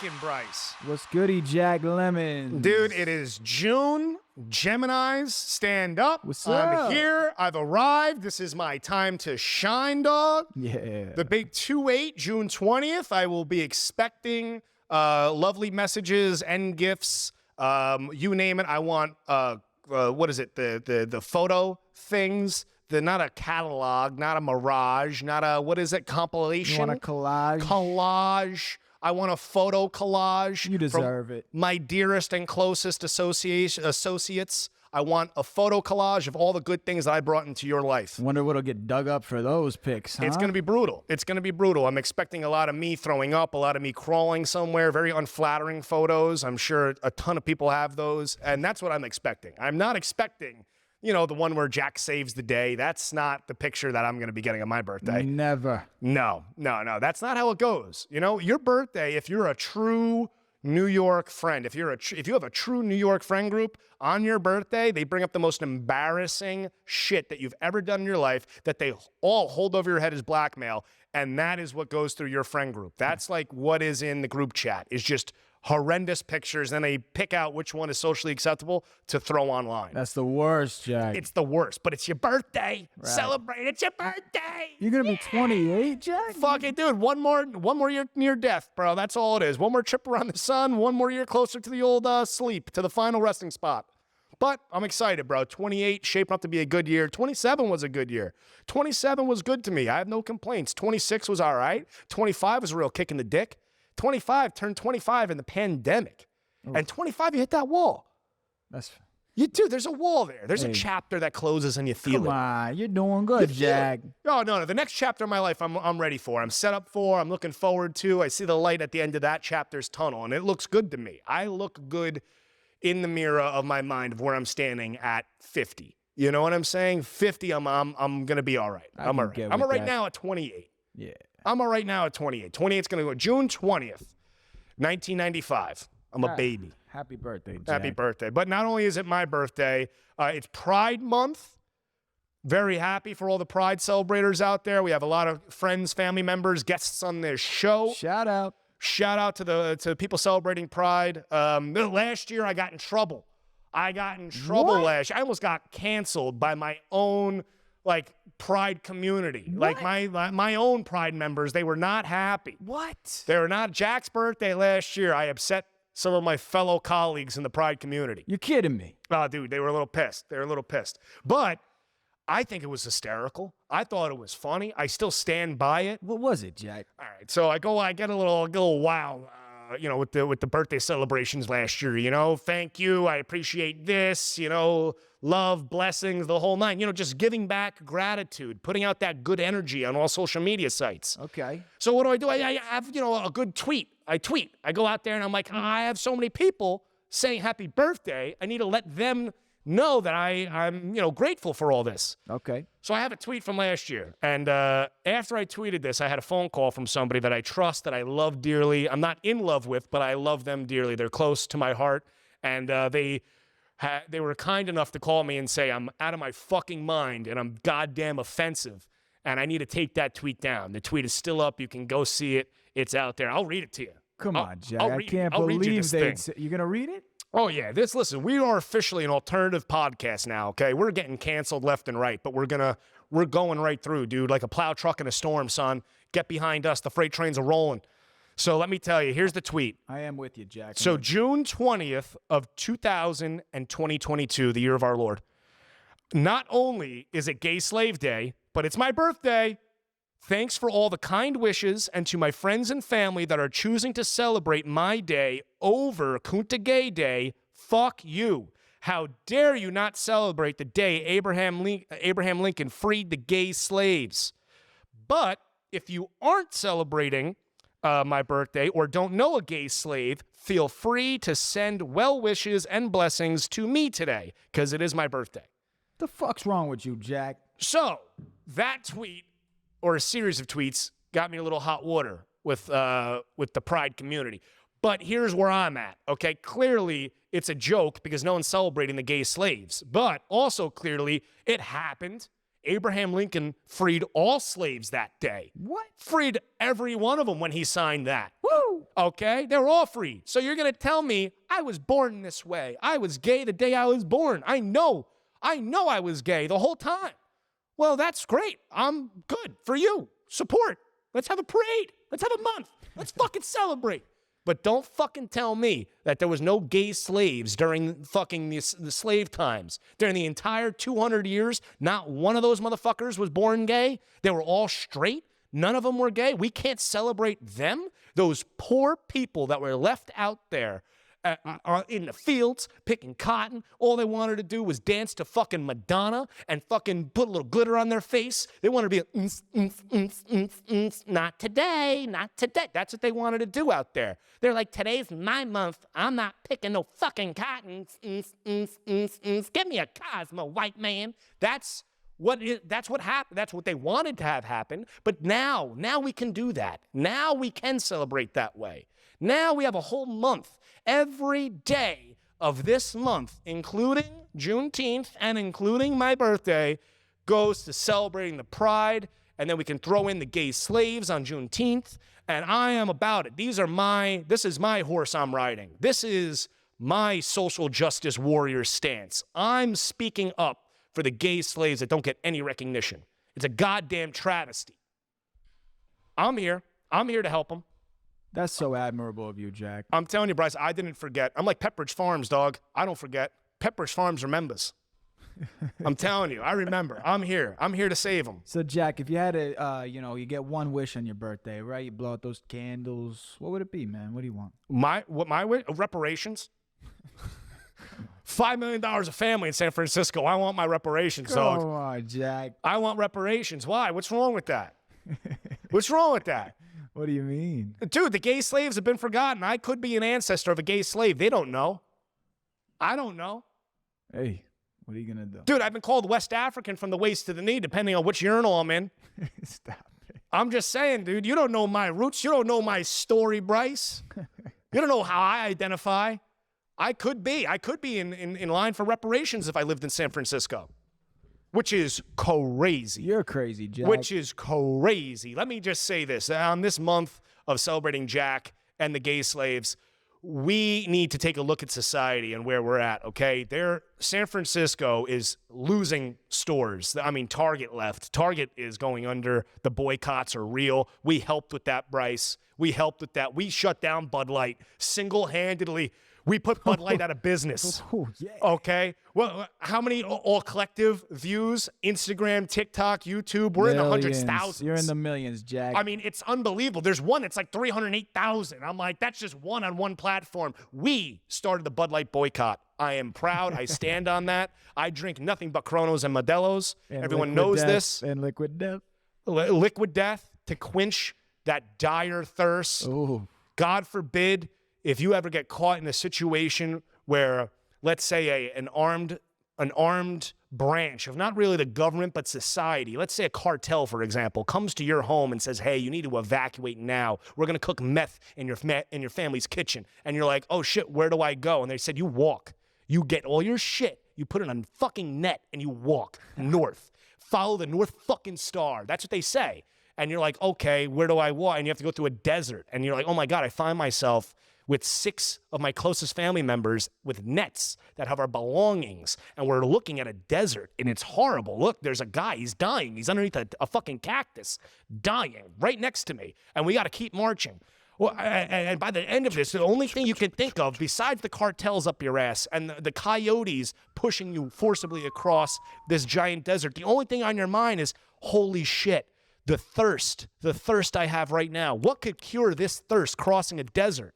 Pac'n, Bryce? What's goody, Jack Lemon? Dude, it is June. Geminis, stand up. What's I'm up? here. I've arrived. This is my time to shine, dog. Yeah. The big 2/8, June 20th. I will be expecting lovely messages and gifts. You name it. I want, what is it? The photo things. Not a catalog, not a mirage, not a, what is it, compilation? You want a collage? Collage. I want a photo collage. You deserve it. My dearest and closest associates. I want a photo collage of all the good things that I brought into your life. Wonder what'll get dug up for those pics, huh? It's going to be brutal. It's going to be brutal. I'm expecting a lot of me throwing up, a lot of me crawling somewhere, very unflattering photos. I'm sure a ton of people have those, and that's what I'm expecting. I'm not expecting, you know, the one where Jack saves the day. That's not the picture that I'm going to be getting on my birthday. Never. No. That's not how it goes. You know, your birthday, if you're a true New York friend, if you have a true New York friend group, on your birthday, they bring up the most embarrassing shit that you've ever done in your life that they all hold over your head as blackmail, and that is what goes through your friend group. That's like what is in the group chat, is just horrendous pictures, and they pick out which one is socially acceptable to throw online. That's the worst, Jack. It's the worst, but it's your birthday. Right. Celebrate. It's your birthday. You're going to be 28, Jack? Fuck it, dude. One more year near death, bro. That's all it is. One more trip around the sun, one more year closer to the old sleep, to the final resting spot. But I'm excited, bro. 28 shaping up to be a good year. 27 was a good year. 27 was good to me. I have no complaints. 26 was all right. 25 was a real kick in the dick. 25 turned 25 in the pandemic. Oof. And 25, you hit that wall. Dude, there's a wall there. There's a chapter that closes and you feel it. Come on, you're doing good, Jack. No. The next chapter of my life, I'm ready for. I'm set up for. I'm looking forward to. I see the light at the end of that chapter's tunnel, and it looks good to me. I look good in the mirror of my mind of where I'm standing at 50. You know what I'm saying? 50, I'm gonna be all right. I'm all right. I'm all right now at 28. Yeah. I'm all right now at 28. 28's going to go June 20th, 1995. I'm a baby. Happy birthday, Jack. Happy birthday. But not only is it my birthday, it's Pride Month. Very happy for all the Pride celebrators out there. We have a lot of friends, family members, guests on this show. Shout out. Shout out to people celebrating Pride. Last year, I got in trouble. Last year. I almost got canceled by my own Pride community. What? Like my own Pride members, they were not happy. What? They were not. Jack's birthday last year, I upset some of my fellow colleagues in the Pride community. You're kidding me. Oh, dude, they were a little pissed. But I think it was hysterical. I thought it was funny. I still stand by it. What was it, Jack? All right, so I get a little wild, with the birthday celebrations last year. You know, thank you, I appreciate this. You know, love, blessings, the whole nine. You know, just giving back gratitude, putting out that good energy on all social media sites. Okay. So what do? I have a good tweet. I tweet. I go out there and I'm like, I have so many people saying happy birthday. I need to let them know that I'm grateful for all this. Okay. So I have a tweet from last year, and after I tweeted this, I had a phone call from somebody that I trust, that I love dearly. I'm not in love with, but I love them dearly. They're close to my heart, and they were kind enough to call me and say, I'm out of my fucking mind, and I'm goddamn offensive, and I need to take that tweet down. The tweet is still up. You can go see it. It's out there. I'll read it to you. Come on, Jack. I can't believe you're going to read it? Oh, yeah. Listen, we are officially an alternative podcast now, okay? We're getting canceled left and right, but we're going right through, dude, like a plow truck in a storm, son. Get behind us. The freight trains are rolling. So let me tell you, here's the tweet. I am with you, Jack. So June 20th of 2022, the year of our Lord. Not only is it Gay Slave Day, but it's my birthday. Thanks for all the kind wishes, and to my friends and family that are choosing to celebrate my day over Kunta Gay Day, fuck you. How dare you not celebrate the day Abraham Lincoln freed the gay slaves? But if you aren't celebrating my birthday or don't know a gay slave, feel free to send well wishes and blessings to me today, because it is my birthday. The fuck's wrong with you, Jack? So that tweet, or a series of tweets, got me a little hot water with the Pride community. But here's where I'm at, okay? Clearly, it's a joke because no one's celebrating the gay slaves. But also, clearly, it happened. Abraham Lincoln freed all slaves that day. What? Freed every one of them when he signed that. Woo! Okay? They were all freed. So you're going to tell me I was born this way. I was gay the day I was born. I know I was gay the whole time. Well, that's great. I'm good for you. Support. Let's have a parade. Let's have a month. Let's fucking celebrate. But don't fucking tell me that there was no gay slaves during fucking the slave times. During the entire 200 years, not one of those motherfuckers was born gay. They were all straight. None of them were gay. We can't celebrate them. Those poor people that were left out there in the fields picking cotton. All they wanted to do was dance to fucking Madonna and fucking put a little glitter on their face. They wanted to be not today, not today. That's what they wanted to do out there. They're like, today's my month. I'm not picking no fucking cotton. Give me a Cosmo, white man. That's what happened. That's what they wanted to have happen. But now we can do that. Now we can celebrate that way. Now we have a whole month. Every day of this month, including Juneteenth and including my birthday, goes to celebrating the pride, and then we can throw in the gay slaves on Juneteenth, and I am about it. This is my horse I'm riding. This is my social justice warrior stance. I'm speaking up for the gay slaves that don't get any recognition. It's a goddamn travesty. I'm here to help them. That's so admirable of you, Jack. I'm telling you, Bryce, I didn't forget. I'm like Pepperidge Farms, dog. I don't forget. Pepperidge Farms remembers. I'm telling you, I remember. I'm here. I'm here to save them. So, Jack, if you had a, you get one wish on your birthday, right? You blow out those candles. What would it be, man? What do you want? My wish? Reparations. $5 million a family in San Francisco. I want my reparations, dog. Come on, Jack. I want reparations. Why? What's wrong with that? What's wrong with that? What do you mean? Dude, the gay slaves have been forgotten. I could be an ancestor of a gay slave. They don't know. I don't know. Hey, what are you going to do? Dude, I've been called West African from the waist to the knee, depending on which urinal I'm in. Stop it. I'm just saying, dude, you don't know my roots. You don't know my story, Bryce. You don't know how I identify. I could be in line for reparations if I lived in San Francisco. Which is crazy. You're crazy, Jack. Which is crazy. Let me just say this. On this month of celebrating Jack and the gay slaves, we need to take a look at society and where we're at, okay? San Francisco is losing stores. I mean, Target left. Target is going under. The boycotts are real. We helped with that, Bryce. We helped with that. We shut down Bud Light single-handedly. We put Bud Light out of business. Oh, yeah. Okay? Well, how many all collective views? Instagram, TikTok, YouTube? We're in the hundreds, thousands. You're in the millions, Jack. I mean, it's unbelievable. There's one that's like 308,000. I'm like, that's just one on one platform. We started the Bud Light boycott. I am proud. I stand on that. I drink nothing but Coronas and Modelo's. And everyone knows death, this. And liquid death. Liquid death to quench that dire thirst. Ooh. God forbid if you ever get caught in a situation where, let's say, an armed branch of not really the government but society, let's say a cartel, for example, comes to your home and says, hey, you need to evacuate now. We're going to cook meth in your family's kitchen. And you're like, oh, shit, where do I go? And they said, you walk. You get all your shit. You put it on fucking net and you walk north. Follow the North fucking Star. That's what they say. And you're like, okay, where do I walk? And you have to go through a desert. And you're like, oh, my God, I find myself with 6 of my closest family members with nets that have our belongings. And we're looking at a desert, and it's horrible. Look, there's a guy. He's dying. He's underneath a fucking cactus, dying right next to me. And we got to keep marching. Well, and by the end of this, the only thing you can think of, besides the cartels up your ass and the coyotes pushing you forcibly across this giant desert, the only thing on your mind is, holy shit, the thirst I have right now. What could cure this thirst crossing a desert?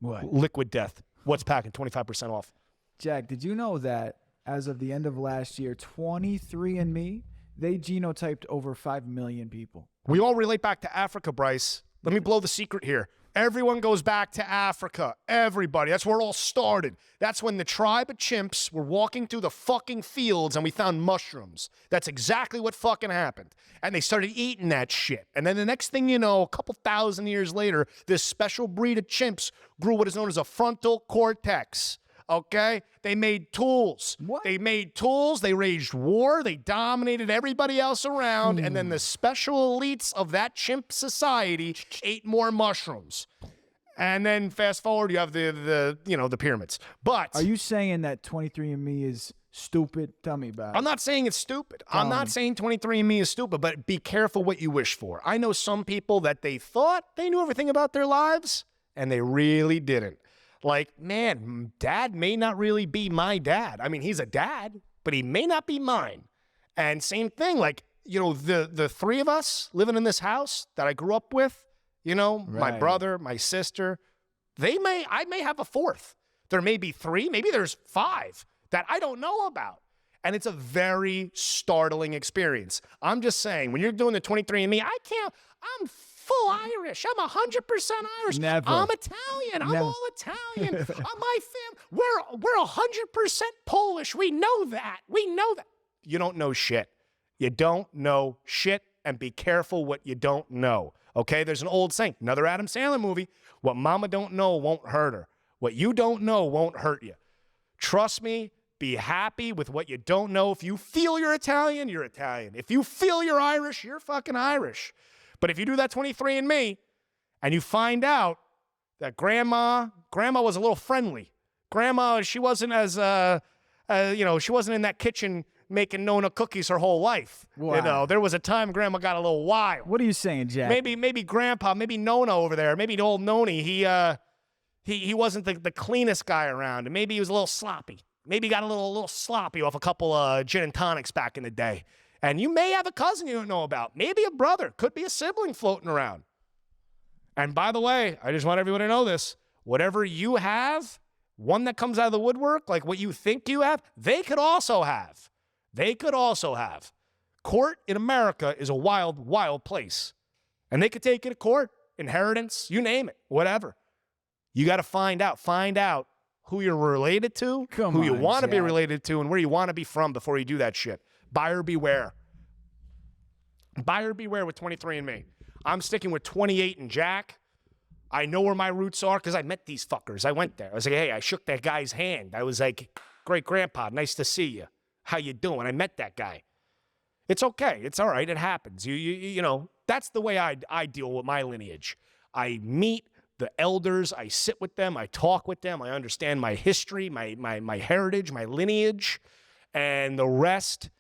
What? Liquid death. What's Pac'n? 25% off. Jack, did you know that as of the end of last year, 23andMe, they genotyped over 5 million people? We all relate back to Africa, Bryce. Let me blow the secret here. Everyone goes back to Africa. Everybody. That's where it all started. That's when the tribe of chimps were walking through the fucking fields and we found mushrooms. That's exactly what fucking happened. And they started eating that shit. And then the next thing you know, a couple thousand years later, this special breed of chimps grew what is known as a frontal cortex. okay? They made tools. What? They made tools. They waged war. They dominated everybody else around. And then the special elites of that chimp society ate more mushrooms. And then fast forward, you have the pyramids. But Are you saying that 23andMe is stupid? Tell me about I'm it. not saying it's stupid. I'm not saying 23andMe is stupid, but be careful what you wish for. I know some people that they thought they knew everything about their lives, and they really didn't. Like, man, dad may not really be my dad. I mean, he's a dad, but he may not be mine. And same thing, like, the three of us living in this house that I grew up with, my brother, my sister, I may have a fourth. There may be three, maybe there's five that I don't know about. And it's a very startling experience. I'm just saying, when you're doing the 23andMe, I'm full Irish. I'm 100% Irish. Never. I'm Italian. I'm all Italian. My we're 100% Polish. We know that. You don't know shit. You don't know shit, and be careful what you don't know. Okay? There's an old saying, another Adam Sandler movie. What mama don't know won't hurt her. What you don't know won't hurt you. Trust me. Be happy with what you don't know. If you feel you're Italian, you're Italian. If you feel you're Irish, you're fucking Irish. But if you do that 23andMe and you find out that grandma was a little friendly. Grandma, she wasn't she wasn't in that kitchen making Nona cookies her whole life. Wow. There was a time grandma got a little wild. What are you saying, Jack? Maybe grandpa, maybe Nona over there, maybe the old Noni, he wasn't the cleanest guy around, and maybe he was a little sloppy. Maybe got a little sloppy off a couple gin and tonics back in the day. And you may have a cousin you don't know about. Maybe a brother. Could be a sibling floating around. And by the way, I just want everyone to know this. Whatever you have, one that comes out of the woodwork, like what you think you have, they could also have. Court in America is a wild, wild place. And they could take you to court, inheritance, you name it, whatever. You got to find out who you're related to, who you want to be related to, and where you want to be from before you do that shit. Buyer beware. Buyer beware with 23andMe. I'm sticking with 28 and Jack. I know where my roots are because I met these fuckers. I went there. I was like, hey, I shook that guy's hand. I was like, great grandpa, nice to see you. How you doing? I met that guy. It's okay. It's all right. It happens. That's the way I deal with my lineage. I meet the elders, I sit with them, I talk with them, I understand my history, my heritage, my lineage, and the rest,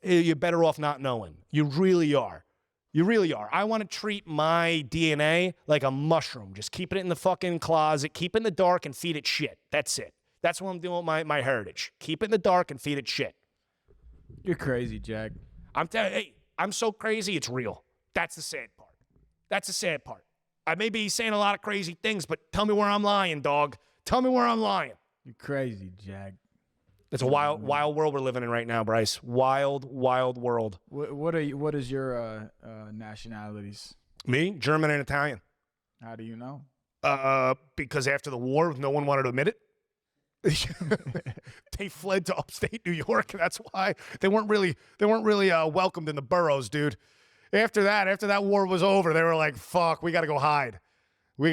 you're better off not knowing. You really are. I want to treat my DNA like a mushroom. Just keep it in the fucking closet, keep it in the dark, and feed it shit. That's it. That's what I'm doing with my heritage. Keep it in the dark and feed it shit. You're crazy, Jack. I'm so crazy, it's real. That's the sad part. I may be saying a lot of crazy things, but tell me where I'm lying, dog. Tell me where I'm lying. You're crazy, Jack. It's a wild world we're living in right now, Bryce. Wild world. What is your nationalities? Me, German and Italian. How do you know? Because after the war, no one wanted to admit it. They fled to upstate New York. That's why they weren't really welcomed in the boroughs, dude. After that war was over, they were like, fuck, we got to go hide. So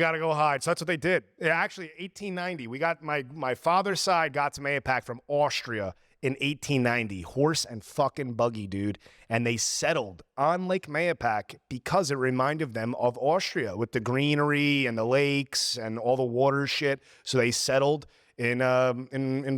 that's what they did. Actually, 1890, we got my father's side got some Mayapack from Austria in 1890. Horse and fucking buggy, dude. And they settled on Lake Mayapack because it reminded them of Austria with the greenery and the lakes and all the water shit. So they settled in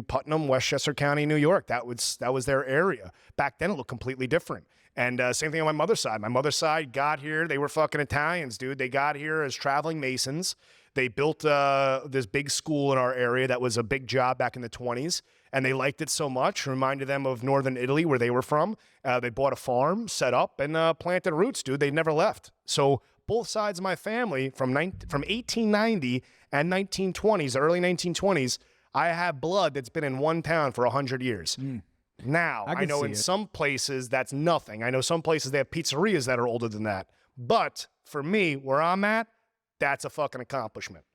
Putnam, Westchester County, New York. That was their area. Back then, it looked completely different. And same thing on my mother's side. My mother's side got here. They were fucking Italians, dude. They got here as traveling masons. They built this big school in our area that was a big job back in the 20s. And they liked it so much, reminded them of northern Italy where they were from. They bought a farm, set up, and planted roots, dude. They never left. So both sides of my family from 1890 and 1920s, early 1920s, I have blood that's been in one town for 100 years. Now, I know in some places that's nothing. I know some places they have pizzerias that are older than that. But for me, where I'm at, that's a fucking accomplishment.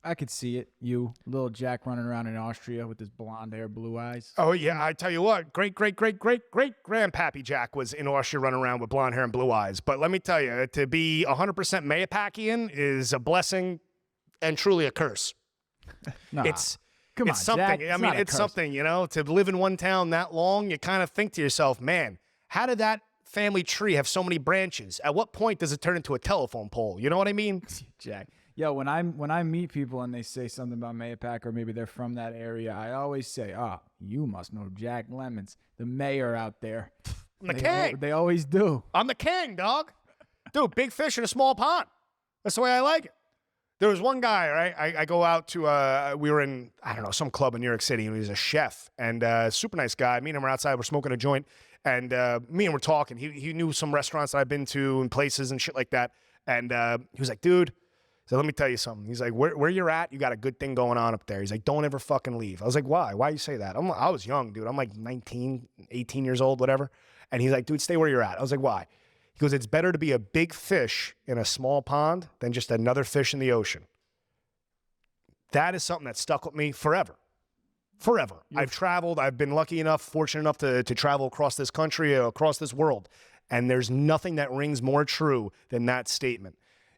I could see it. You, little Jack running around in Austria with his blonde hair, blue eyes. Oh, yeah. I tell you what, great grandpappy Jack was in Austria running around with blonde hair and blue eyes. But let me tell you, to be 100% Mayapackian is a blessing and truly a curse. Nah. Come it's on, something. Jack, I it's mean, not a it's curse. something, to live in one town that long, you kind of think to yourself, man, how did that family tree have so many branches? At what point does it turn into a telephone pole? You know what I mean? Jack. Yo, when I meet people and they say something about Mayapack or maybe they're from that area, I always say, you must know Jack Lemons, the mayor out there. I'm the king. They always do. I'm the king, dog. Dude, big fish in a small pond. That's the way I like it. There was one guy, right? I go out to, we were in, I don't know, some club in New York City, and he was a chef, and super nice guy. Me and him were outside, we're smoking a joint, and me and we're talking. He knew some restaurants that I've been to and places and shit like that, and he was like, dude, so let me tell you something. He's like, where you're at, you got a good thing going on up there. He's like, don't ever fucking leave. I was like, why? Why you say that? I was young, dude. I'm like 19, 18 years old, whatever. And he's like, dude, stay where you're at. I was like, why? He goes, it's better to be a big fish in a small pond than just another fish in the ocean. That is something that stuck with me forever. Forever. I've traveled. I've been lucky enough, fortunate enough to travel across this country, across this world. And there's nothing that rings more true than that statement.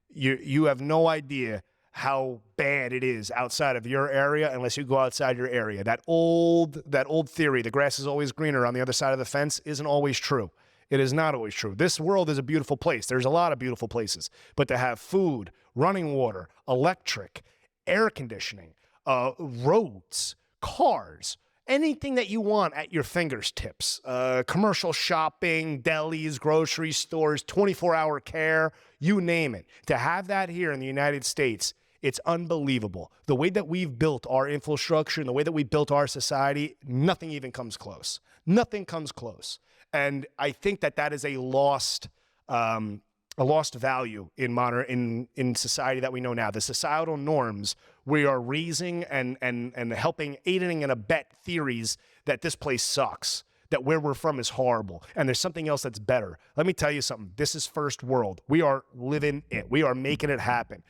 You have no idea how bad it is outside of your area unless you go outside your area. That old theory, the grass is always greener on the other side of the fence, isn't always true. It is not always true. This world is a beautiful place. There's a lot of beautiful places. But to have food, running water, electric, air conditioning, roads, cars, anything that you want at your fingertips, commercial shopping, delis, grocery stores, 24-hour care, you name it. To have that here in the United States, it's unbelievable. The way that we've built our infrastructure and the way that we built our society, nothing even comes close. Nothing comes close. And I think that is a lost value in society that we know now. The societal norms, we are raising and helping, aiding and abet theories that this place sucks, that where we're from is horrible, and there's something else that's better. Let me tell you something. This is first world. We are living it. We are making it happen.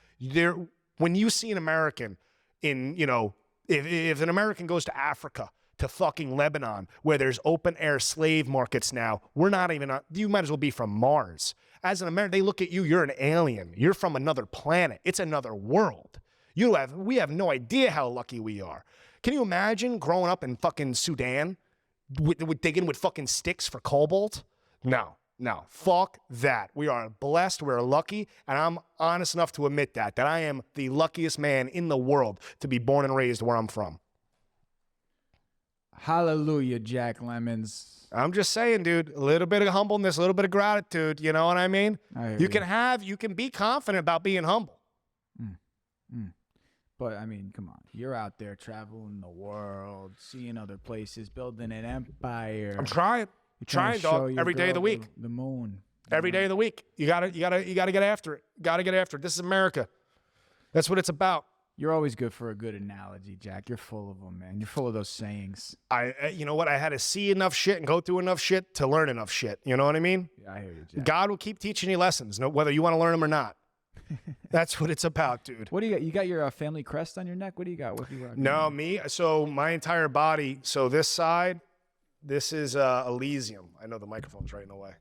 When you see an American if an American goes to Africa, to fucking Lebanon, where there's open air slave markets now, we're not even, you might as well be from Mars. As an American, they look at you, you're an alien. You're from another planet. It's another world. We have no idea how lucky we are. Can you imagine growing up in fucking Sudan with digging with fucking sticks for cobalt? No, fuck that. We are blessed, we're lucky, and I'm honest enough to admit that I am the luckiest man in the world to be born and raised where I'm from. Hallelujah, Jack Lemons. I'm just saying, dude, a little bit of humbleness, a little bit of gratitude. You know what I mean? You can be confident about being humble. But I mean, come on. You're out there traveling the world, seeing other places, building an empire. I'm trying. Trying, dog. Every day of the week. The moon. Every day of the week. You gotta get after it. Gotta get after it. This is America. That's what it's about. You're always good for a good analogy, Jack. You're full of them, man. You're full of those sayings. You know what? I had to see enough shit and go through enough shit to learn enough shit. You know what I mean? Yeah, I hear you, Jack. God will keep teaching you lessons, whether you want to learn them or not. That's what it's about, dude. What do you got? You got your family crest on your neck? What do you got? What do you got? No, me. So my entire body. So this side, this is Elysium. I know the microphone's right in the way.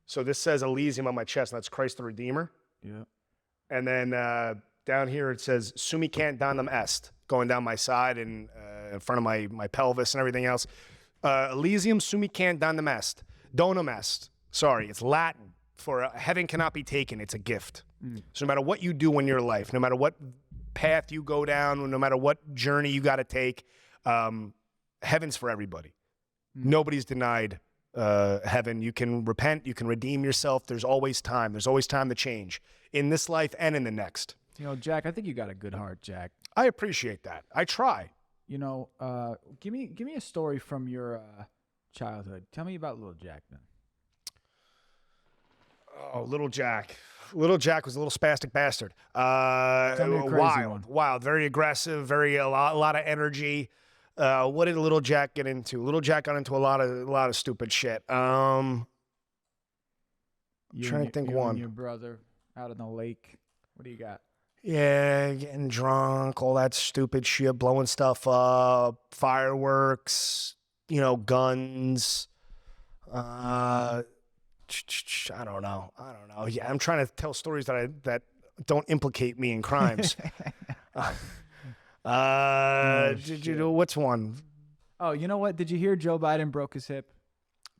So this says Elysium on my chest, and that's Christ the Redeemer. Yeah. And then down here it says Sumi Cant Donum Est, going down my side and in front of my pelvis and everything else. Elysium Sumi Cant Donum Est. Donum Est. Sorry, it's Latin for heaven cannot be taken. It's a gift. So no matter what you do in your life, no matter what path you go down, no matter what journey you got to take, heaven's for everybody. Nobody's denied heaven. You can repent. You can redeem yourself. There's always time. There's always time to change in this life and in the next. You know, Jack, I think you got a good heart, Jack. I appreciate that. I try. You know, give me a story from your childhood. Tell me about little Jack then. Oh, little Jack. Little Jack was a little spastic bastard. Tell me a crazy one. Wild, very aggressive, a lot of energy. What did little Jack get into? Little Jack got into a lot of stupid shit. Trying to think one. And your brother out in the lake. What do you got? Yeah, getting drunk, all that stupid shit, blowing stuff up, fireworks, guns. I don't know. Yeah, I'm trying to tell stories that don't implicate me in crimes. Did you know what's one? Oh, you know what? Did you hear Joe Biden broke his hip?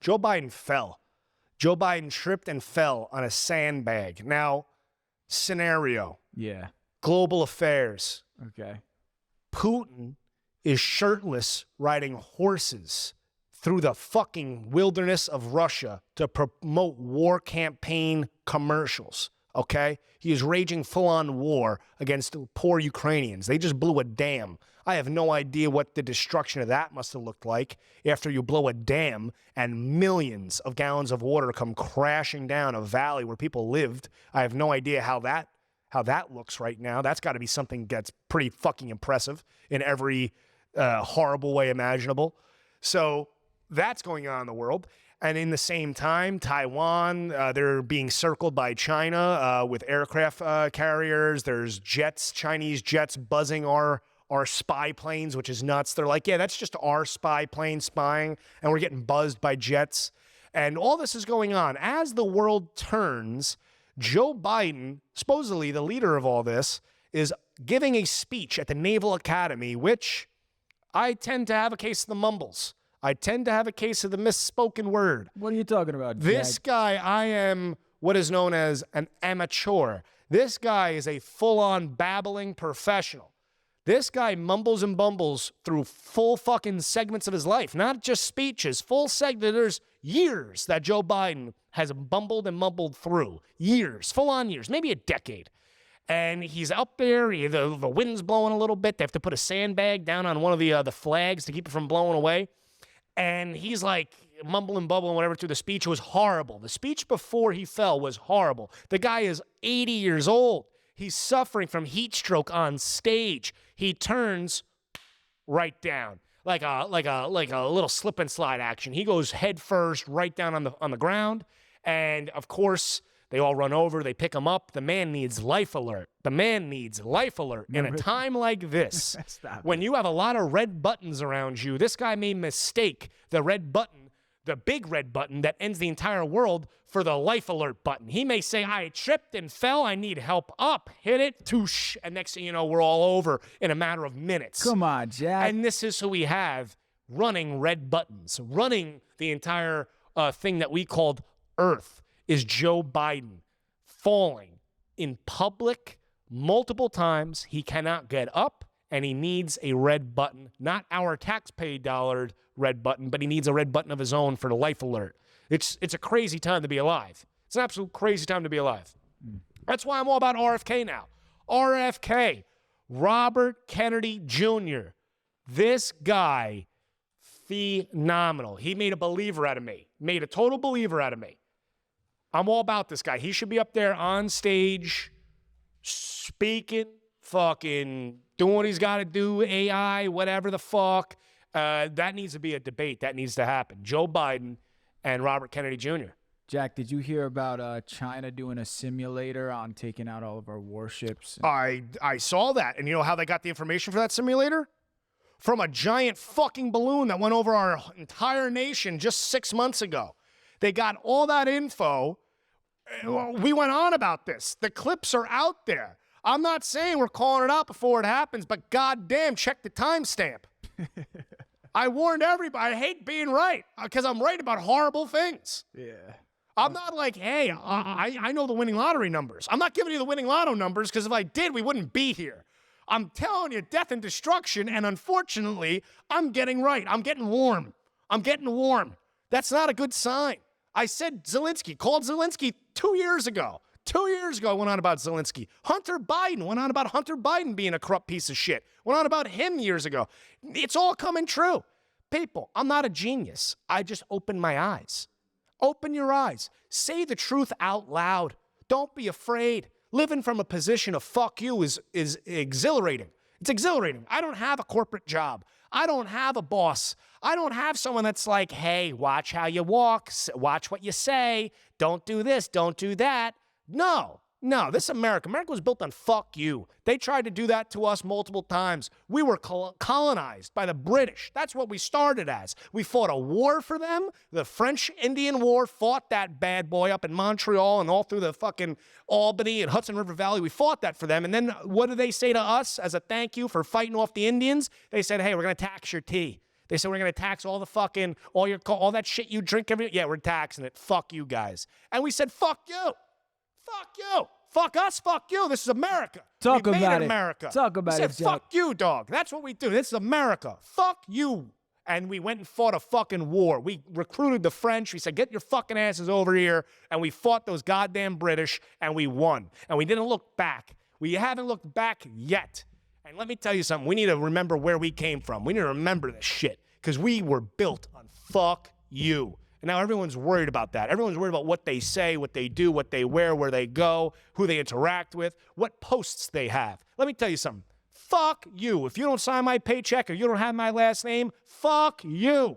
Joe Biden fell. Joe Biden tripped and fell on a sandbag. Now, scenario, Yeah. global affairs. Okay. Putin is shirtless riding horses through the fucking wilderness of Russia to promote war campaign commercials. Okay? He is raging full-on war against poor Ukrainians. They just blew a dam. I have no idea what the destruction of that must have looked like after you blow a dam and millions of gallons of water come crashing down a valley where people lived. I have no idea how that looks right now. That's got to be something that's pretty fucking impressive in every horrible way imaginable. So that's going on in the world. And in the same time, Taiwan, they're being circled by China with aircraft carriers. There's jets, Chinese jets buzzing our spy planes, which is nuts. They're like, yeah, that's just our spy plane spying, and we're getting buzzed by jets. And all this is going on. As the world turns, Joe Biden, supposedly the leader of all this, is giving a speech at the Naval Academy, which I tend to have a case of the mumbles. I tend to have a case of the misspoken word. What are you talking about, This guy, I am what is known as an amateur. This guy is a full-on babbling professional. This guy mumbles and bumbles through full fucking segments of his life, not just speeches, full segments. There's years that Joe Biden has bumbled and mumbled through. Years, full-on years, maybe a decade. And he's up there, the wind's blowing a little bit. They have to put a sandbag down on one of the flags to keep it from blowing away. And he's like mumbling, bubbling, whatever, through the speech. It was horrible. The speech before he fell was horrible. The guy is 80 years old. He's suffering from heat stroke on stage. He turns right down like a little slip and slide action. He goes head first right down on the ground. And of course, they all run over. They pick him up. The man needs life alert. The man needs life alert. In a time like this, when you have a lot of red buttons around you, this guy may mistake the red button, the big red button that ends the entire world, for the life alert button. He may say, I tripped and fell. I need help. Up. Hit it. Touche. And next thing you know, we're all over in a matter of minutes. Come on, Jack. And this is who we have running red buttons, running the entire thing that we called Earth, is Joe Biden falling in public multiple times. He cannot get up, and he needs a red button, not our taxpayer-dollared red button, but he needs a red button of his own for the life alert. It's a crazy time to be alive. It's an absolute crazy time to be alive. That's why I'm all about RFK now. RFK, Robert Kennedy Jr. This guy, phenomenal. He made a believer out of me, made a total believer out of me. I'm all about this guy. He should be up there on stage, speaking, fucking doing what he's got to do, AI, whatever the fuck. That needs to be a debate. That needs to happen. Joe Biden and Robert Kennedy Jr. Jack, did you hear about China doing a simulator on taking out all of our warships? I saw that. And you know how they got the information for that simulator? From a giant fucking balloon that went over our entire nation just 6 months ago. They got all that info. We went on about this. The clips are out there. I'm not saying we're calling it out before it happens, but goddamn, check the timestamp. I warned everybody. I hate being right because I'm right about horrible things. Yeah. I'm not like, hey, I know the winning lottery numbers. I'm not giving you the winning lotto numbers because if I did, we wouldn't be here. I'm telling you death and destruction, and unfortunately, I'm getting right. I'm getting warm. I'm getting warm. That's not a good sign. I said Zelensky, called Zelensky 2 years ago. 2 years ago, I went on about Zelensky. Hunter Biden went on about Hunter Biden being a corrupt piece of shit. Went on about him years ago. It's all coming true. People, I'm not a genius. I just opened my eyes. Open your eyes. Say the truth out loud. Don't be afraid. Living from a position of fuck you is exhilarating. It's exhilarating. I don't have a corporate job. I don't have a boss. I don't have someone that's like, hey, watch how you walk. Watch what you say. Don't do this. Don't do that. No, No, this is America. America was built on fuck you. They tried to do that to us multiple times. We were colonized by the British. That's what we started as. We fought a war for them. The French-Indian War fought that bad boy up in Montreal and all through the fucking Albany and Hudson River Valley. We fought that for them. And then what did they say to us as a thank you for fighting off the Indians? They said, hey, we're going to tax your tea. They said, we're going to tax all the fucking, all that shit you drink every, yeah, we're taxing it. Fuck you guys. And we said, fuck you. Fuck you. Fuck us. Fuck you. This is America. Talk we made about it it. America. Talk about we said, it, Jack. fuck you, dog. That's what we do. This is America. Fuck you. And we went and fought a fucking war. We recruited the French. We said, get your fucking asses over here. And we fought those goddamn British, and we won. And we didn't look back. We haven't looked back yet. And let me tell you something. We need to remember where we came from. We need to remember this shit because we were built on fuck you. And now everyone's worried about that. Everyone's worried about what they say, what they do, what they wear, where they go, who they interact with, what posts they have. Let me tell you something. Fuck you. If you don't sign my paycheck or you don't have my last name, fuck you.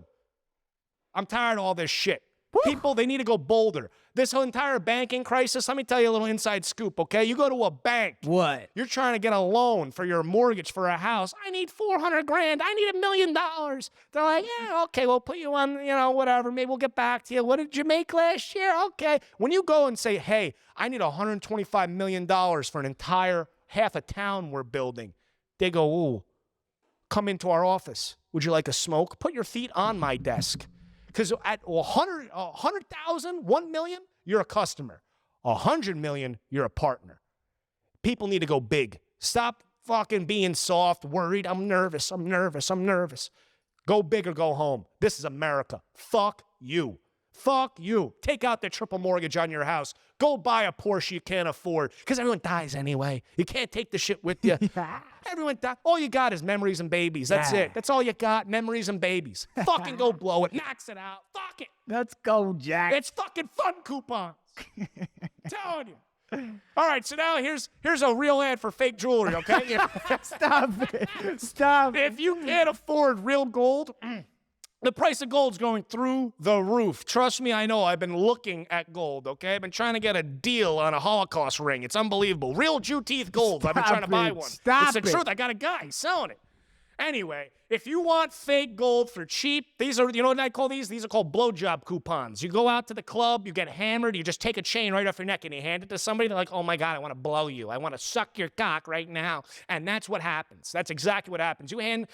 I'm tired of all this shit. People, they need to go bolder. This whole entire banking crisis, let me tell you a little inside scoop, okay? You go to a bank. What? You're trying to get a loan for your mortgage for a house. I need $400,000. I need $1 million. They're like, yeah, okay, we'll put you on, whatever. Maybe we'll get back to you. What did you make last year? Okay. When you go and say, hey, I need $125 million for an entire half a town we're building, they go, ooh, come into our office. Would you like a smoke? Put your feet on my desk. Because at 100,000, 1 million, you're a customer. 100 million, you're a partner. People need to go big. Stop fucking being soft, worried. I'm nervous. Go big or go home. This is America. Fuck you. Fuck you. Take out the triple mortgage on your house. Go buy a Porsche you can't afford. Because everyone dies anyway. You can't take the shit with you. Everyone dies. All you got is memories and babies. That's it. That's all you got. Memories and babies. Fucking go blow it. Max it out. Fuck it. Let's go, Jack. It's fucking fun coupons. Telling you. All right, so now here's a real ad for fake jewelry, okay? Stop it. Stop it. If you can't afford real gold, the price of gold's going through the roof. Trust me, I know. I've been looking at gold, okay? I've been trying to get a deal on a Holocaust ring. It's unbelievable. Real Jew teeth gold. I've been trying to buy one. Stop It's the truth. I got a guy selling it. Anyway, if you want fake gold for cheap, these are, you know what I call these? These are called blowjob coupons. You go out to the club, you get hammered, you just take a chain right off your neck and you hand it to somebody. They're like, oh my God, I want to blow you. I want to suck your cock right now. And that's what happens. That's exactly what happens. You hand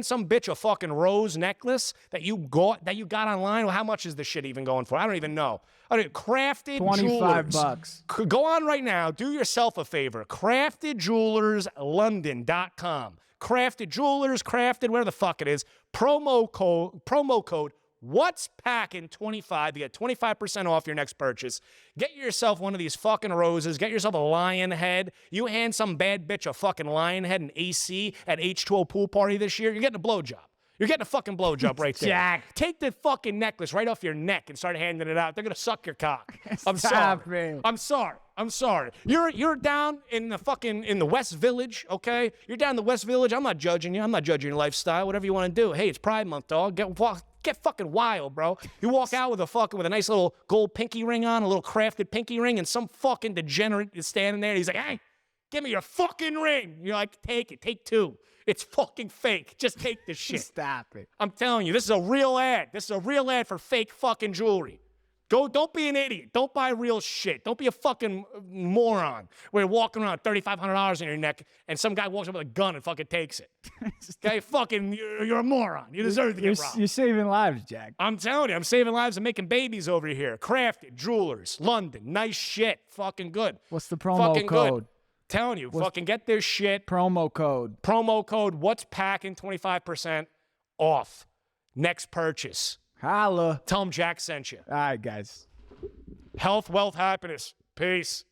some bitch a fucking rose necklace that you got online. Well, how much is this shit even going for? I don't even know. Crafted 25 Jewelers. bucks. Go on right now. Do yourself a favor. CraftedJewelersLondon.com. Crafted Jewelers, Crafted, whatever the fuck it is. Promo code What's Pac'n 25. You get 25% off your next purchase. Get yourself one of these fucking roses. Get yourself a lion head. You hand some bad bitch a fucking lion head and AC at H2O pool party this year, you're getting a blowjob. You're getting a fucking blowjob right there. Jack. Take the fucking necklace right off your neck and start handing it out. They're gonna suck your cock. I'm Stop sorry. it. I'm sorry. You're down in the West Village, okay? You're down in the West Village. I'm not judging you. I'm not judging your lifestyle. Whatever you want to do. Hey, it's Pride Month, dog. Get fucking wild, bro. You walk out with a nice little gold pinky ring on, a little crafted pinky ring, and some fucking degenerate is standing there. And he's like, hey, give me your fucking ring. You're like, take it. Take two. It's fucking fake. Just take this shit. Stop it. I'm telling you, this is a real ad. This is a real ad for fake fucking jewelry. Don't be an idiot. Don't buy real shit. Don't be a fucking moron where you're walking around with $3,500 in your neck and some guy walks up with a gun and fucking takes it. Okay, fucking, you're a moron. You deserve to get robbed. You're saving lives, Jack. I'm telling you, I'm saving lives and making babies over here. Crafted, Jewelers, London, nice shit. Fucking good. What's the promo fucking code? Good. Telling you, fucking get this shit. Promo code. Promo code, What's Pac'n, 25% off. Next purchase. Holla. Tell them Jack sent you. All right, guys. Health, wealth, happiness. Peace.